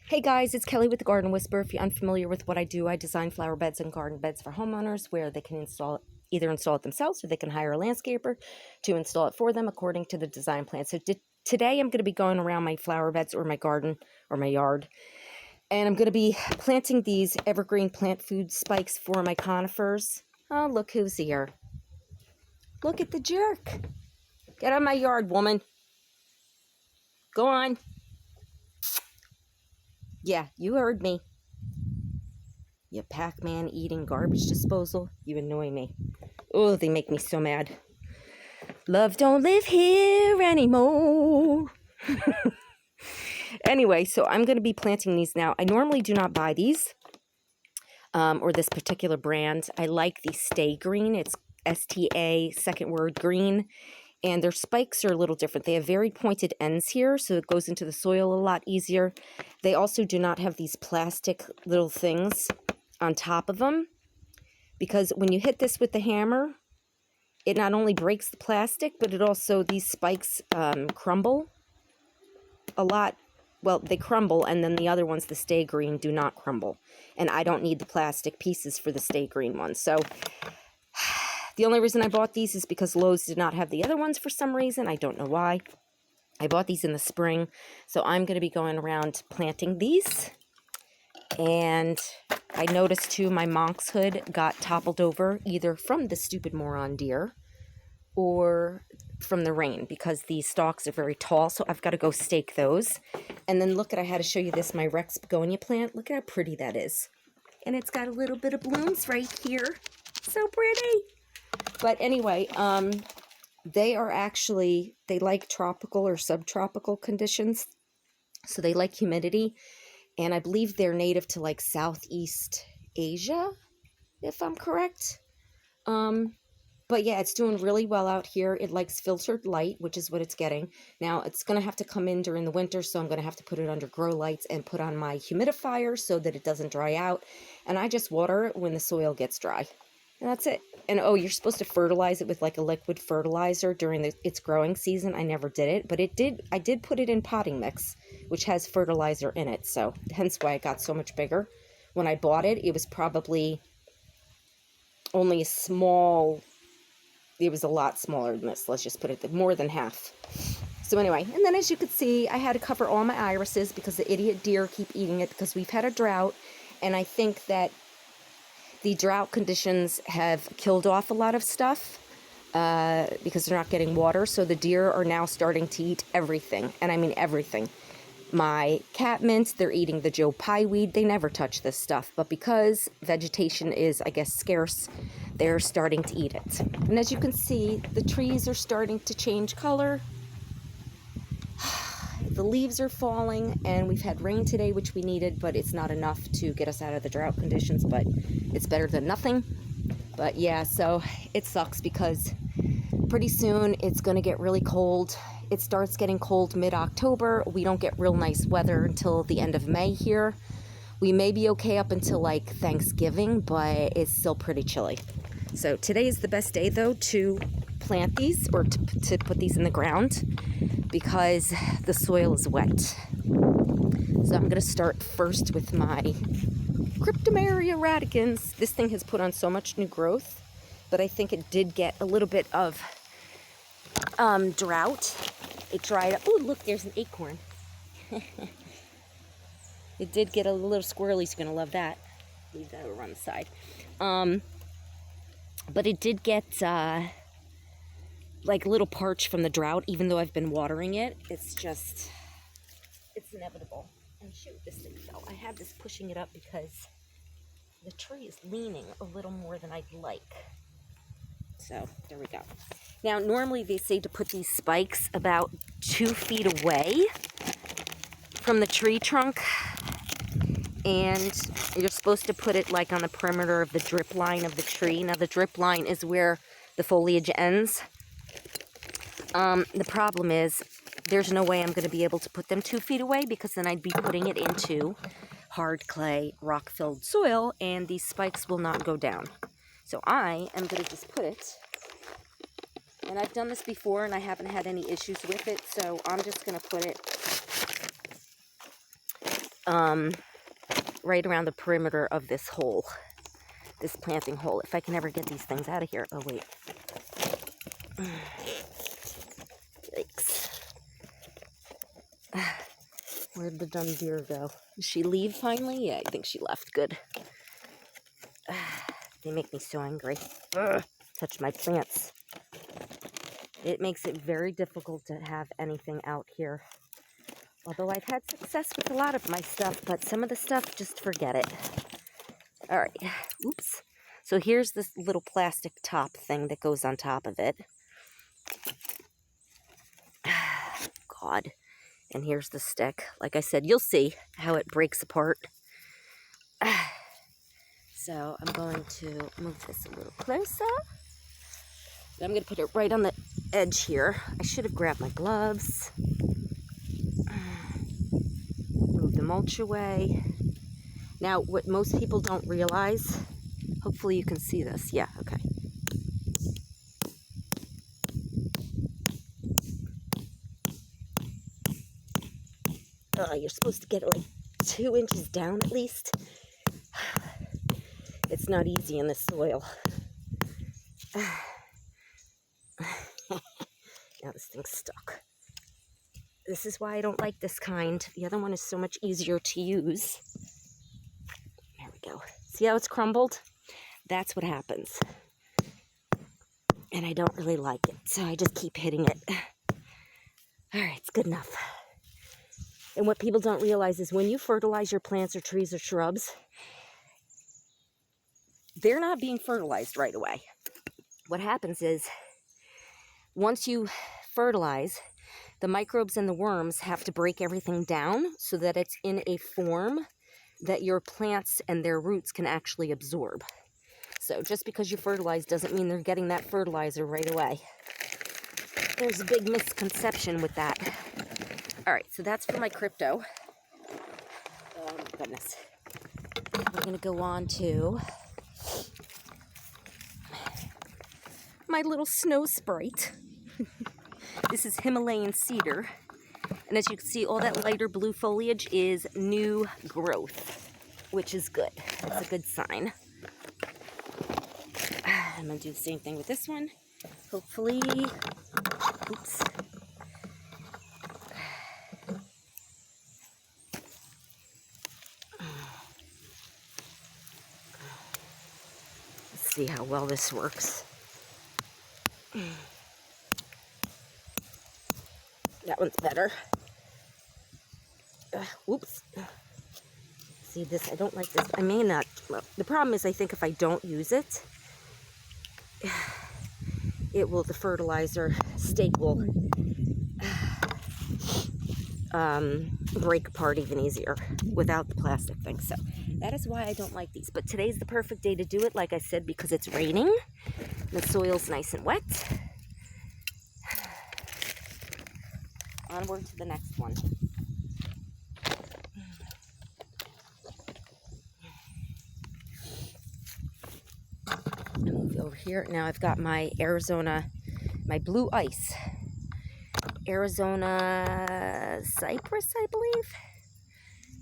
Hey guys, it's Kelly with the Garden Whisperer. If you're unfamiliar with what I do, I design flower beds and garden beds for homeowners where they can either install it themselves or they can hire a landscaper to install it for them according to the design plan. So today I'm going to be going around my flower beds or my garden or my yard, and I'm going to be planting these evergreen plant food spikes for my conifers. Oh, look who's here. Look at the jerk. Get out of my yard, woman. Go on. Yeah, you heard me. You Pac-Man eating garbage disposal. You annoy me. Oh, they make me so mad. Love don't live here anymore. Anyway, so I'm going to be planting these now. I normally do not buy these or this particular brand. I like the Stay Green. It's S-T-A, second word, green. And their spikes are a little different. They have very pointed ends here, so it goes into the soil a lot easier. They also do not have these plastic little things on top of them, because when you hit this with the hammer, it not only breaks the plastic, but it also, these spikes crumble a lot. Well, they crumble, and then the other ones, the Stay Green, do not crumble. And I don't need the plastic pieces for the Stay Green ones. So the only reason I bought these is because Lowe's did not have the other ones for some reason. I don't know why. I bought these in the spring, so I'm going to be going around planting these. And I noticed too, my monkshood got toppled over either from the stupid moron deer or from the rain, because these stalks are very tall, so I've got to go stake those. And then look at, I had to show you this, my Rex begonia plant. Look at how pretty that is. And it's got a little bit of blooms right here. So pretty. But anyway, they are actually, they like tropical or subtropical conditions. So they like humidity. And I believe they're native to like Southeast Asia, if I'm correct. But yeah, it's doing really well out here. It likes filtered light, which is what it's getting. Now, it's going to have to come in during the winter, so I'm going to have to put it under grow lights and put on my humidifier so that it doesn't dry out. And I just water it when the soil gets dry. And that's it. And oh, you're supposed to fertilize it with like a liquid fertilizer during its growing season. I never did it, but I did put it in potting mix, which has fertilizer in it. So hence why it got so much bigger. When I bought it, it was probably only a small, it was a lot smaller than this. Let's just put it more than half. So anyway, and then as you could see, I had to cover all my irises because the idiot deer keep eating it because we've had a drought. And I think that the drought conditions have killed off a lot of stuff because they're not getting water. So the deer are now starting to eat everything. And I mean everything. My catmint, they're eating the Joe Pye weed. They never touch this stuff. But because vegetation is, I guess, scarce, they're starting to eat it. And as you can see, the trees are starting to change color. The leaves are falling, and we've had rain today, which we needed, but it's not enough to get us out of the drought conditions, but it's better than nothing. But yeah, so it sucks because pretty soon it's going to get really cold. It starts getting cold mid-October. We don't get real nice weather until the end of May here. We may be okay up until like Thanksgiving, but it's still pretty chilly. So today is the best day though to plant these, or to put these in the ground, because the soil is wet. So I'm going to start first with my Cryptomeria radicans. This thing has put on so much new growth, but I think it did get a little bit of drought. It dried up. Oh, look, there's an acorn. It did get a little squirrely. He's going to love that. Leave that over on the side. But it did get like a little parch from the drought, even though I've been watering it. It's just, it's inevitable. And shoot, this thing fell. I have this pushing it up because the tree is leaning a little more than I'd like. So there we go. Now, normally they say to put these spikes about 2 feet away from the tree trunk. And you're supposed to put it like on the perimeter of the drip line of the tree. Now, the drip line is where the foliage ends. The problem is there's no way I'm going to be able to put them 2 feet away, because then I'd be putting it into hard clay, rock-filled soil, and these spikes will not go down. So I am going to just put it, and I've done this before and I haven't had any issues with it, so I'm just going to put it right around the perimeter of this hole, this planting hole. If I can ever get these things out of here. Oh, wait. Yikes. Where'd the dumb deer go? Did she leave finally? Yeah, I think she left. Good. They make me so angry. Touch my plants. It makes it very difficult to have anything out here. Although I've had success with a lot of my stuff, but some of the stuff, just forget it. All right. Oops. So here's this little plastic top thing that goes on top of it. God. And here's the stick. Like I said, you'll see how it breaks apart. So I'm going to move this a little closer. I'm going to put it right on the edge here. I should have grabbed my gloves. Move the mulch away. Now, what most people don't realize, hopefully you can see this. Yeah, okay. You're supposed to get it like 2 inches down at least. It's not easy in the soil. Now this thing's stuck. This is why I don't like this kind. The other one is so much easier to use. There we go. See how it's crumbled? That's what happens. And I don't really like it, so I just keep hitting it. All right, it's good enough. And what people don't realize is when you fertilize your plants or trees or shrubs, they're not being fertilized right away. What happens is, once you fertilize, the microbes and the worms have to break everything down so that it's in a form that your plants and their roots can actually absorb. So just because you fertilize doesn't mean they're getting that fertilizer right away. There's a big misconception with that. All right, so that's for my crypto. Oh my goodness. We're gonna go on to my little snow sprite. This is Himalayan cedar. And as you can see, all that lighter blue foliage is new growth, which is good. That's a good sign. I'm going to do the same thing with this one. Hopefully, oops. Let's see how well this works. That one's better. Oops. See this, I don't like this. I may not, well, the problem is I think if I don't use it, it will, the fertilizer stake will break apart even easier without the plastic thing. So that is why I don't like these. But today's the perfect day to do it, like I said, because it's raining. The soil's nice and wet. Onward to the next one. Move over here. Now I've got my Arizona, my blue ice. Arizona cypress, I believe.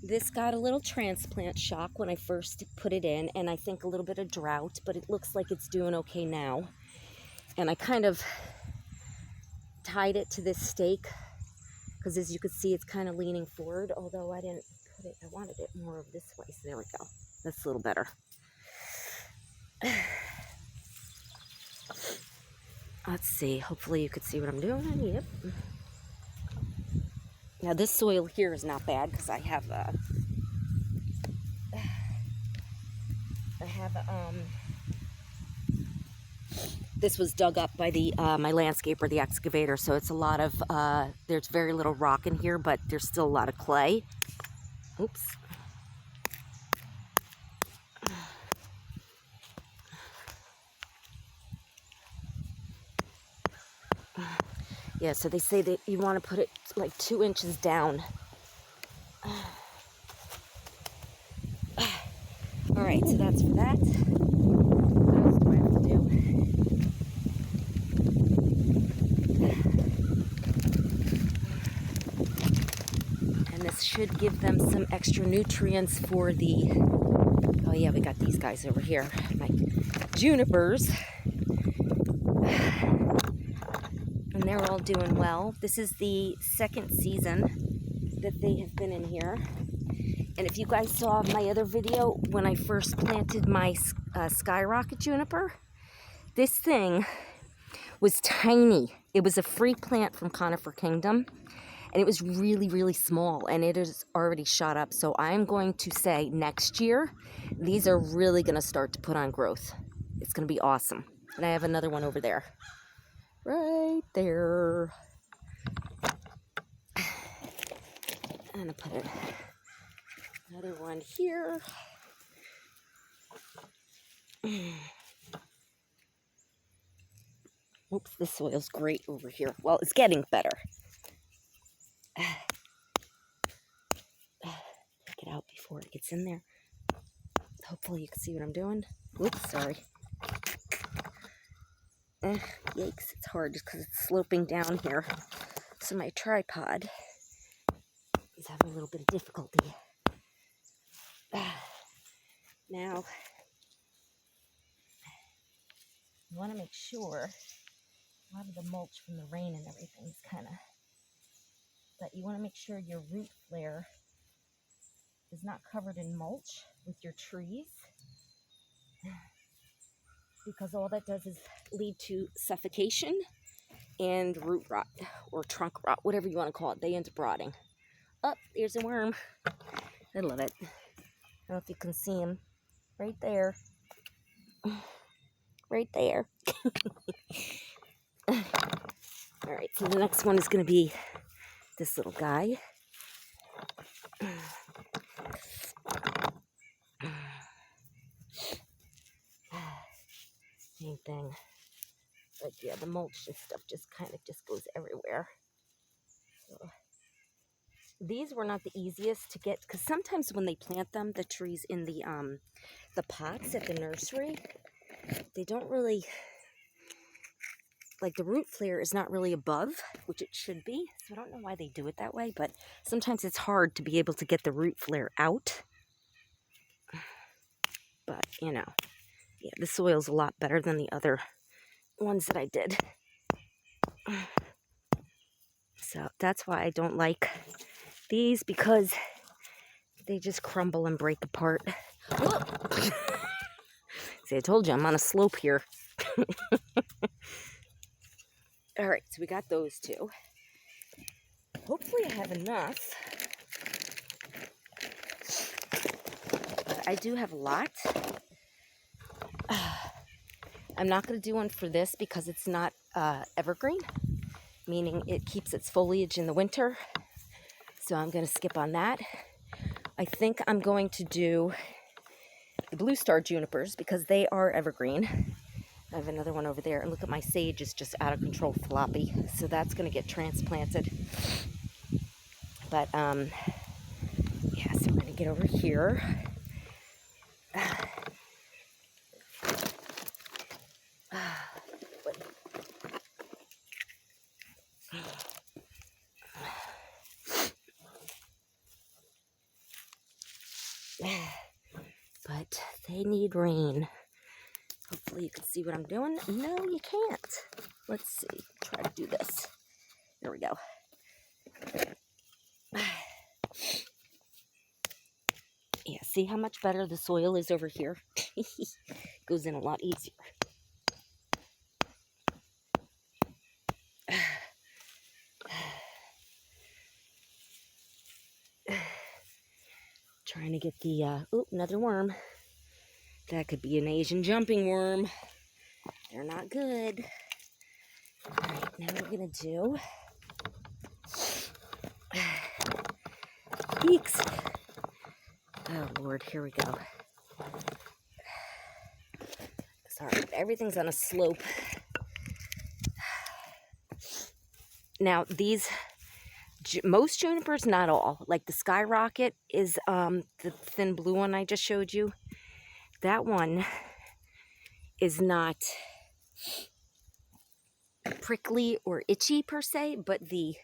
This got a little transplant shock when I first put it in, and I think a little bit of drought, but it looks like it's doing okay now. And I kind of tied it to this stake, because as you can see, it's kind of leaning forward, although I didn't put it, I wanted it more of this way, so there we go. That's a little better. Let's see, hopefully you could see what I'm doing. Yep. Now this soil here is not bad, because I have this was dug up by the my landscaper, the excavator, so it's a lot of, there's very little rock in here, but there's still a lot of clay. Oops. Yeah, so they say that you want to put it like 2 inches down. All right, so that's for that. What else do I have to do? And this should should give them some extra nutrients for the, oh yeah, we got these guys over here, my junipers. And they're all doing well. This is the second season that they have been in here. And if you guys saw my other video when I first planted my skyrocket juniper, this thing was tiny. It was a free plant from Conifer Kingdom, and it was really, really small, and it is already shot up. So I'm going to say next year, these are really going to start to put on growth. It's going to be awesome. And I have another one over there. Right there. I'm going to put it. Another one here. Oops, the soil's great over here. Well, it's getting better. Take it out before it gets in there. Hopefully you can see what I'm doing. Oops, sorry. Yikes, it's hard just because it's sloping down here. So my tripod is having a little bit of difficulty. Now, you want to make sure a lot of the mulch from the rain and everything is kind of, but you want to make sure your root flare is not covered in mulch with your trees, because all that does is lead to suffocation and root rot or trunk rot, whatever you want to call it. They end up rotting. Oh, there's a worm. I love it. I don't know if you can see him. Right there. Right there. Alright, so the next one is going to be this little guy. Same thing. But yeah, the mulch and stuff just kind of just goes everywhere. So, these were not the easiest to get, because sometimes when they plant them, the trees in the pots at the nursery, they don't really, like the root flare is not really above, which it should be. So I don't know why they do it that way, but sometimes it's hard to be able to get the root flare out. But, you know, yeah, the soil's a lot better than the other ones that I did. So that's why I don't like these, because they just crumble and break apart. See, I told you I'm on a slope here. All right, so we got those two. Hopefully I have enough. But I do have a lot. I'm not going to do one for this because it's not evergreen, meaning it keeps its foliage in the winter. So I'm going to skip on that. I think I'm going to do the blue star junipers because they are evergreen. I have another one over there, and look at my sage is just out of control floppy, so that's going to get transplanted. But yeah, so we're going to get over here. But they need rain. Hopefully you can see what I'm doing. No, you can't. Let's see. Try to do this. There we go. Yeah, see how much better the soil is over here? Goes in a lot easier. Trying to get the, oh, another worm. That could be an Asian jumping worm. They're not good. All right, now we're going to do peaks. Oh, Lord, here we go. Sorry, everything's on a slope. Now, these, most junipers, not all. Like the skyrocket is the thin blue one I just showed you. That one is not prickly or itchy per se, but the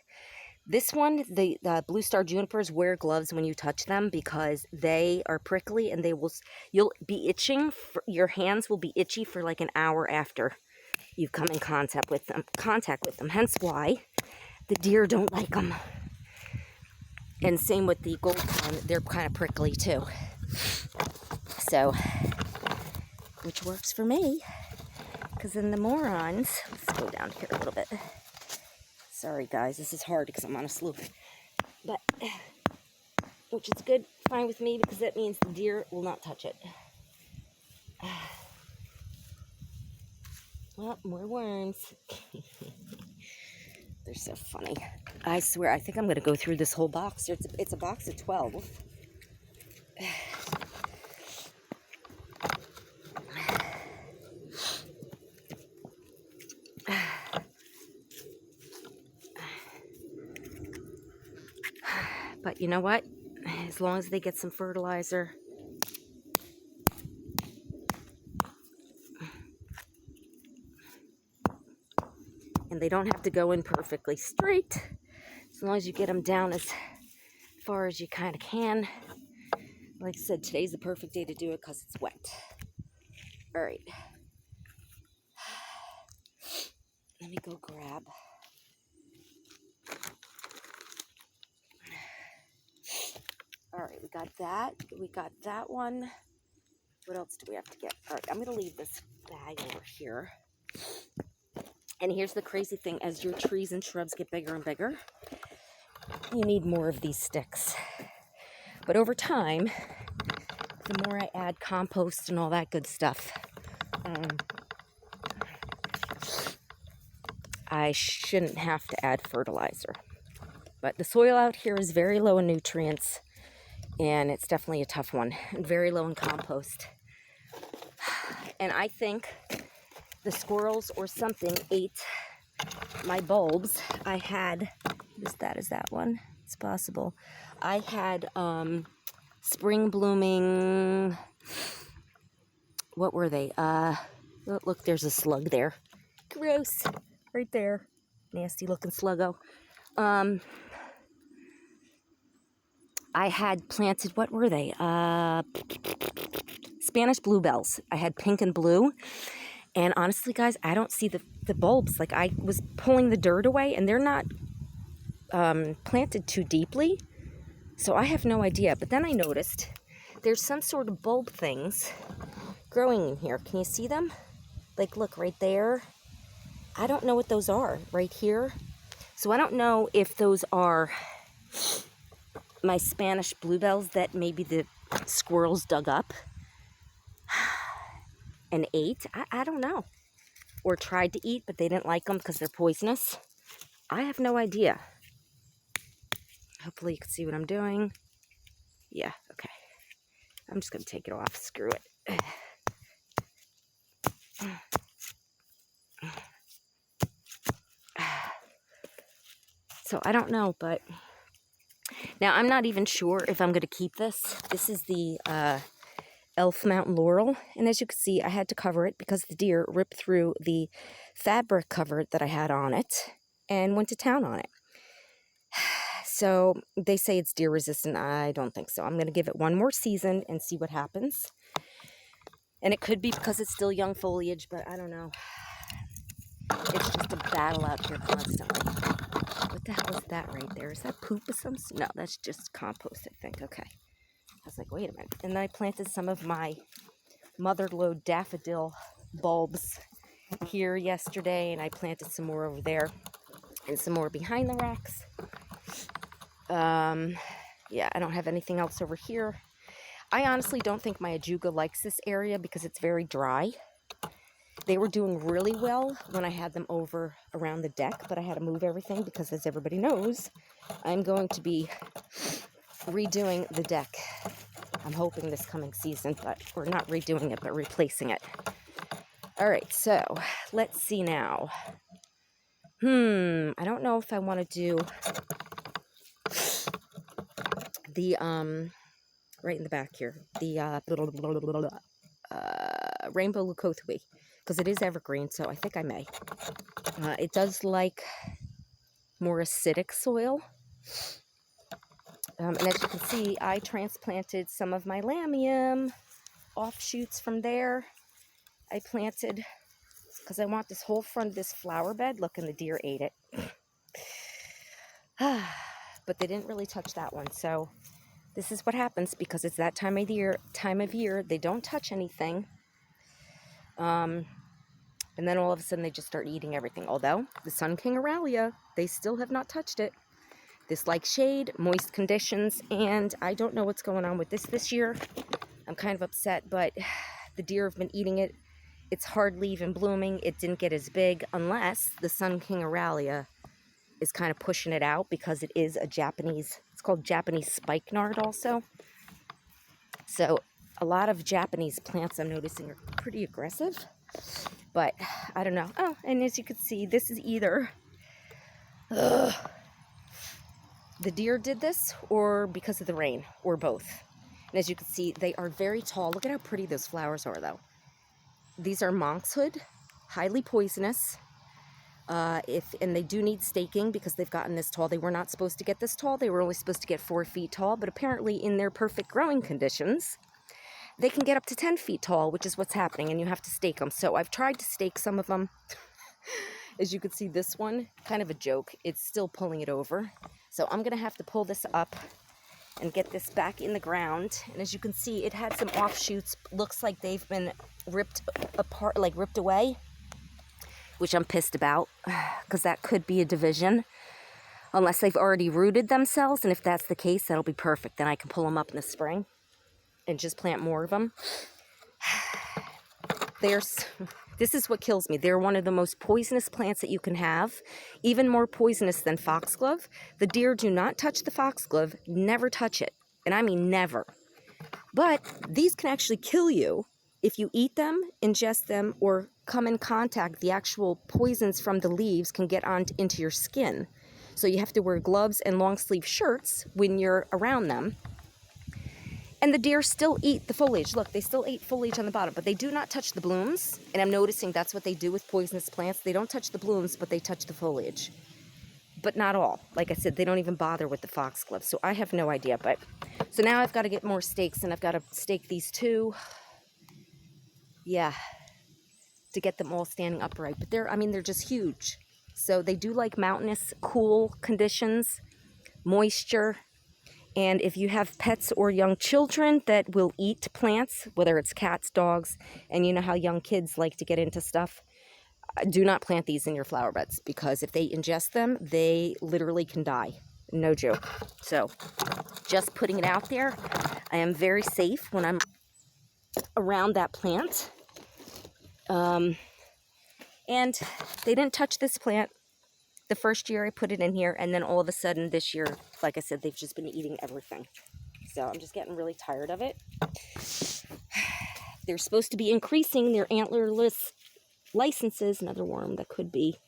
This one, the Blue Star Junipers, wear gloves when you touch them because they are prickly and you'll be itching. Your hands will be itchy for like an hour after you've come in contact with them. Hence why the deer don't like them. And same with the gold pond, they're kind of prickly too. So, which works for me. Because then the morons, let's go down here a little bit. Sorry guys, this is hard because I'm on a slope. But, which is good, fine with me, because that means the deer will not touch it. Well, more worms. They're so funny. I swear, I think I'm going to go through this whole box. It's a box of 12. But you know what? As long as they get some fertilizer. And they don't have to go in perfectly straight. As long as you get them down as far as you kind of can. Like I said, today's the perfect day to do it because it's wet. All right. Let me go grab. All right, we got that. We got that one. What else do we have to get? All right, I'm going to leave this bag over here. And here's the crazy thing. As your trees and shrubs get bigger and bigger, you need more of these sticks. But over time, the more I add compost and all that good stuff, I shouldn't have to add fertilizer. But the soil out here is very low in nutrients, and it's definitely a tough one, and very low in compost. And I think the squirrels or something ate my bulbs. I had, is that one? It's possible. I had spring blooming, what were they? Look, there's a slug there. Gross, right there. Nasty looking sluggo. I had planted, what were they? Spanish bluebells. I had pink and blue. And honestly, guys, I don't see the bulbs. Like, I was pulling the dirt away, and they're not planted too deeply. So I have no idea. But then I noticed there's some sort of bulb things growing in here. Can you see them? Like, look, right there. I don't know what those are. Right here. So I don't know if those are my Spanish bluebells that maybe the squirrels dug up and ate. I don't know. Or tried to eat, but they didn't like them because they're poisonous. I have no idea. Hopefully you can see what I'm doing. Yeah, okay. I'm just going to take it off. Screw it. So I don't know, but now I'm not even sure if I'm going to keep this. This is the Elf Mountain Laurel, and as you can see, I had to cover it because the deer ripped through the fabric cover that I had on it and went to town on it. So they say it's deer resistant. I don't think so. I'm going to give it one more season and see what happens. And it could be because it's still young foliage, but I don't know. It's just a battle out here constantly. What the hell is that right there? Is that poop or something? No, that's just compost, I think. Okay. I was like, wait a minute. And then I planted some of my mother-lode daffodil bulbs here yesterday, and I planted some more over there and some more behind the rocks. Yeah, I don't have anything else over here. I honestly don't think my ajuga likes this area because it's very dry. They were doing really well when I had them over around the deck, but I had to move everything because, as everybody knows, I'm going to be redoing the deck. I'm hoping this coming season, but we're not redoing it, but replacing it. All right, so let's see now. I don't know if I want to do the, right in the back here, the rainbow leucothebe, because it is evergreen, so I think I may. It does like more acidic soil, And as you can see, I transplanted some of my lamium offshoots from there. I planted because I want this whole front of this flower bed. Look, and the deer ate it. But they didn't really touch that one. So this is what happens because it's that time of year. They don't touch anything. And then all of a sudden they just start eating everything. Although the Sun King Aralia, they still have not touched it. This likes shade, moist conditions, and I don't know what's going on with this year. I'm kind of upset, but the deer have been eating it. It's hardly even blooming. It didn't get as big unless the Sun King Aralia is kind of pushing it out because it is a Japanese, it's called Japanese spikenard also. So a lot of Japanese plants I'm noticing are pretty aggressive, but I don't know. Oh, and as you can see, this is either the deer did this or because of the rain or both. And as you can see, they are very tall. Look at how pretty those flowers are though. These are monkshood, highly poisonous. And they do need staking because they've gotten this tall. They were not supposed to get this tall. They were only supposed to get 4 feet tall, but apparently in their perfect growing conditions, they can get up to 10 feet tall, which is what's happening, and you have to stake them. So I've tried to stake some of them. As you can see, this one, kind of a joke. It's still pulling it over. So I'm going to have to pull this up and get this back in the ground. And as you can see, it had some offshoots. Looks like they've been ripped apart, like ripped away, which I'm pissed about because that could be a division unless they've already rooted themselves. And if that's the case, that'll be perfect. Then I can pull them up in the spring and just plant more of them. This is what kills me. They're one of the most poisonous plants that you can have, even more poisonous than foxglove. The deer do not touch the foxglove, never touch it. And I mean never. But these can actually kill you if you eat them, ingest them, or come in contact. The actual poisons from the leaves can get into your skin. So you have to wear gloves and long sleeve shirts when you're around them. And the deer still eat the foliage. Look, they still ate foliage on the bottom, but they do not touch the blooms. And I'm noticing that's what they do with poisonous plants. They don't touch the blooms, but they touch the foliage. But not all. Like I said, they don't even bother with the foxglove. So I have no idea. But so now I've got to get more stakes, and I've got to stake these two. Yeah, to get them all standing upright. But they're just huge. So they do like mountainous, cool conditions, moisture. And if you have pets or young children that will eat plants, whether it's cats, dogs, and you know how young kids like to get into stuff, do not plant these in your flower beds because if they ingest them, they literally can die. No joke. So just putting it out there, I am very safe when I'm around that plant. And they didn't touch this plant the first year I put it in here, and then all of a sudden this year, like I said, they've just been eating everything. So I'm just getting really tired of it. They're supposed to be increasing their antlerless licenses. Another worm that could be.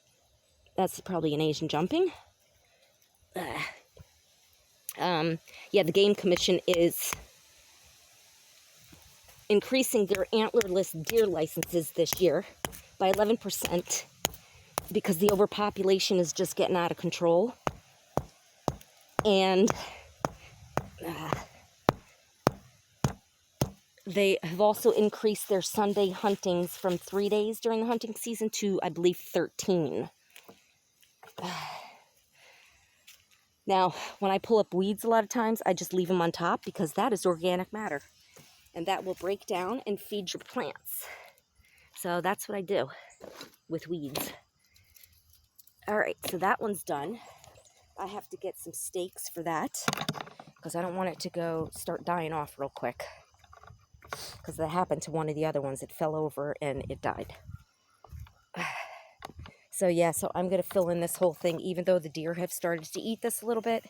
That's probably an Asian jumping. Yeah, the Game Commission is increasing their antlerless deer licenses this year by 11%. Because the overpopulation is just getting out of control. And they have also increased their Sunday huntings from 3 days during the hunting season to, I believe, 13. Now, when I pull up weeds a lot of times, I just leave them on top because that is organic matter. And that will break down and feed your plants. So that's what I do with weeds. All right, so that one's done. I have to get some stakes for that because I don't want it to start dying off real quick. Because that happened to one of the other ones. It fell over and it died. So yeah, so I'm going to fill in this whole thing. Even though the deer have started to eat this a little bit,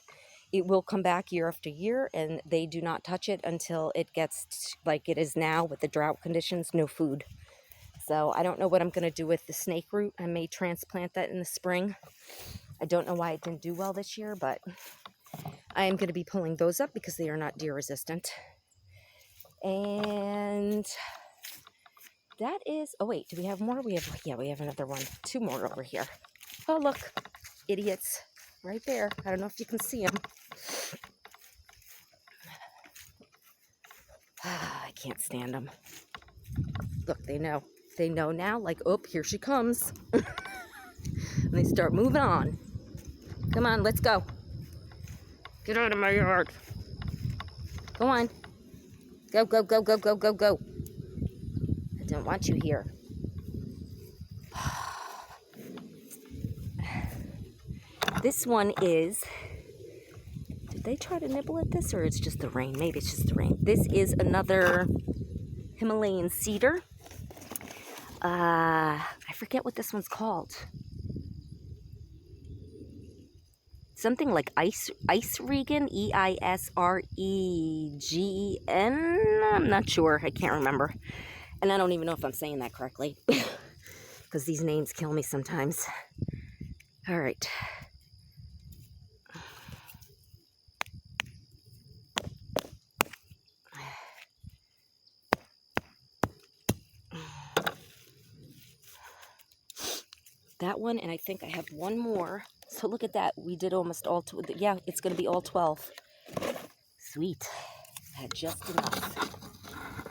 it will come back year after year, and they do not touch it until it gets like it is now with the drought conditions, no food. So I don't know what I'm going to do with the snake root. I may transplant that in the spring. I don't know why it didn't do well this year, but I am going to be pulling those up because they are not deer resistant. And that is, oh wait, do we have more? We have another one. 2 more over here. Oh look, idiots. right there. I don't know if you can see them. I can't stand them. Look, they know. They know now, like, oh, here she comes. And they start moving on. Come on, let's go. Get out of my yard. Go on. Go, go, go, go, go, go, go. I don't want you here. This one is... Did they try to nibble at this, or it's just the rain? Maybe it's just the rain. This is another Himalayan cedar. I forget what this one's called. Something like Eisregen, Eisregen. I'm not sure. I can't remember. And I don't even know if I'm saying that correctly. Because these names kill me sometimes. All right. That one, and I think I have one more. So look at that. We did almost all, yeah, it's going to be all 12. Sweet. I had just enough.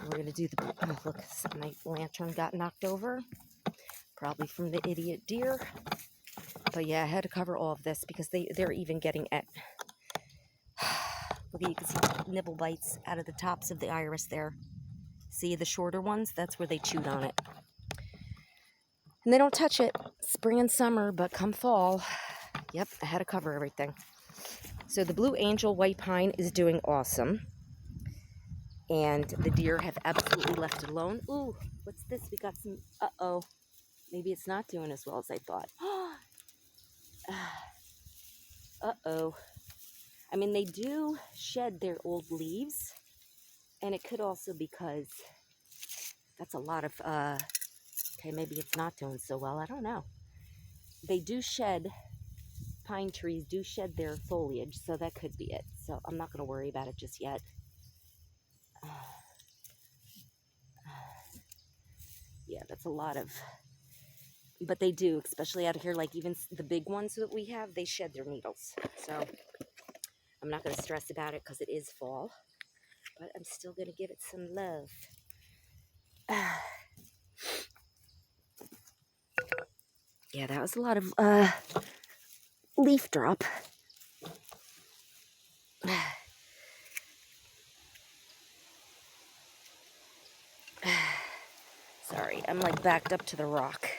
We're going to do the, oh, look, my lantern got knocked over. Probably from the idiot deer. But yeah, I had to cover all of this because they're even getting at, look, you can see nibble bites out of the tops of the iris there. See the shorter ones? That's where they chewed on it. And they don't touch it spring and summer, but come fall, yep, I had to cover everything. So the blue angel white pine is doing awesome. And the deer have absolutely left it alone. Ooh, what's this? We got some, uh-oh. Maybe it's not doing as well as I thought. Uh-oh. I mean, they do shed their old leaves. And it could also because that's a lot of, okay, maybe it's not doing so well. I don't know. They do shed, pine trees do shed their foliage, so that could be it. So I'm not going to worry about it just yet. Yeah, that's a lot of, but they do, especially out here, like even the big ones that we have, they shed their needles. So I'm not going to stress about it because it is fall, but I'm still going to give it some love. Yeah, that was a lot of leaf drop. Sorry, I'm like backed up to the rock.